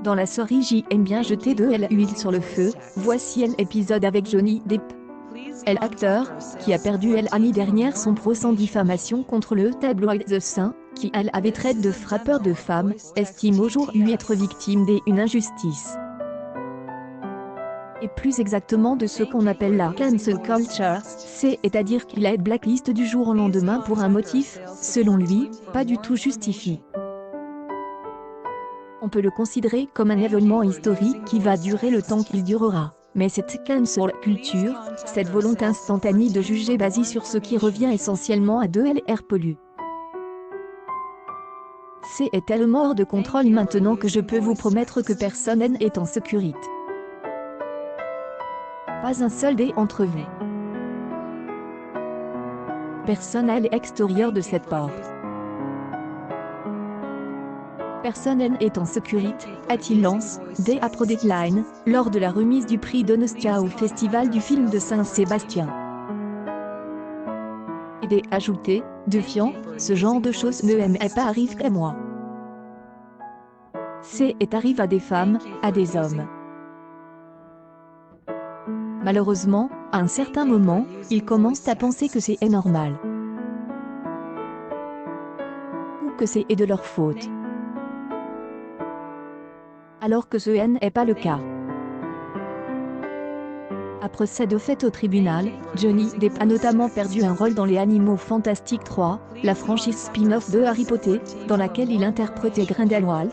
Dans la série J'aime bien jeter de l'huile sur le feu, voici un épisode avec Johnny Depp. L'acteur, qui a perdu l'année dernière son procès en diffamation contre le tabloïd The Sun, qui avait traité de frappeur de femmes, estime aujourd'hui être victime d'une injustice. Et plus exactement de ce qu'on appelle la cancel culture, c'est-à-dire qu'il a été blacklist du jour au lendemain pour un motif, selon lui, pas du tout justifié. On peut le considérer comme un événement historique qui va durer le temps qu'il durera. Mais cette cancel culture, cette volonté instantanée de juger basée sur ce qui revient essentiellement à de l'R pollu. C'est tellement hors de contrôle maintenant que je peux vous promettre que personne n'est en sécurité. Pas un seul d'entre vous. Personne à l'extérieur de cette porte. Personne n'est en sécurité, a-t-il lancé, dès après Deadline, lors de la remise du prix d'Onustia au Festival du film de Saint-Sébastien. Et ajouté, défiant, ce genre de choses ne m'est pas arrivé qu'à moi. C'est arrive à des femmes, à des hommes. Malheureusement, à un certain moment, ils commencent à penser que c'est normal. Ou que c'est de leur faute. Alors que ce n'est pas le cas. Après ces deux faits au tribunal, Johnny Depp a notamment perdu un rôle dans Les Animaux Fantastiques 3, la franchise spin-off de Harry Potter, dans laquelle il interprétait Grindelwald.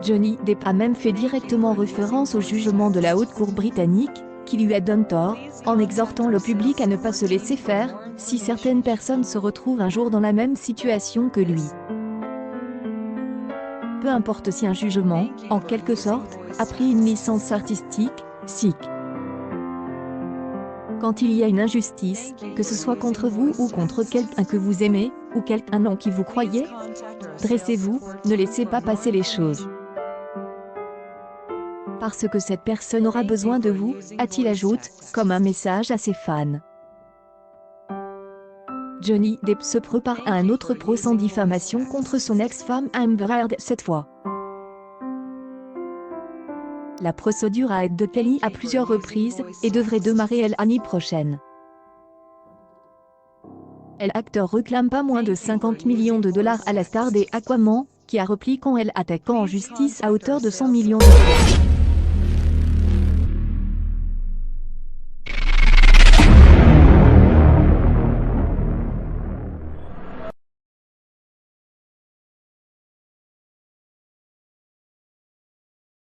Johnny Depp a même fait directement référence au jugement de la Haute Cour britannique, qui lui a donné tort, en exhortant le public à ne pas se laisser faire, si certaines personnes se retrouvent un jour dans la même situation que lui. Peu importe si un jugement, en quelque sorte, a pris une licence artistique, sic. Quand il y a une injustice, que ce soit contre vous ou contre quelqu'un que vous aimez, ou quelqu'un en qui vous croyez, dressez-vous, ne laissez pas passer les choses. Parce que cette personne aura besoin de vous, a-t-il ajouté, comme un message à ses fans. Johnny Depp se prépare à un autre procès en diffamation contre son ex-femme Amber Heard cette fois. La procédure a été décalée à plusieurs reprises et devrait démarrer l'année prochaine. L'acteur réclame pas moins de 50 millions de dollars à la star des Aquaman, qui a repris quand elle attaquant en justice à hauteur de 100 millions de dollars.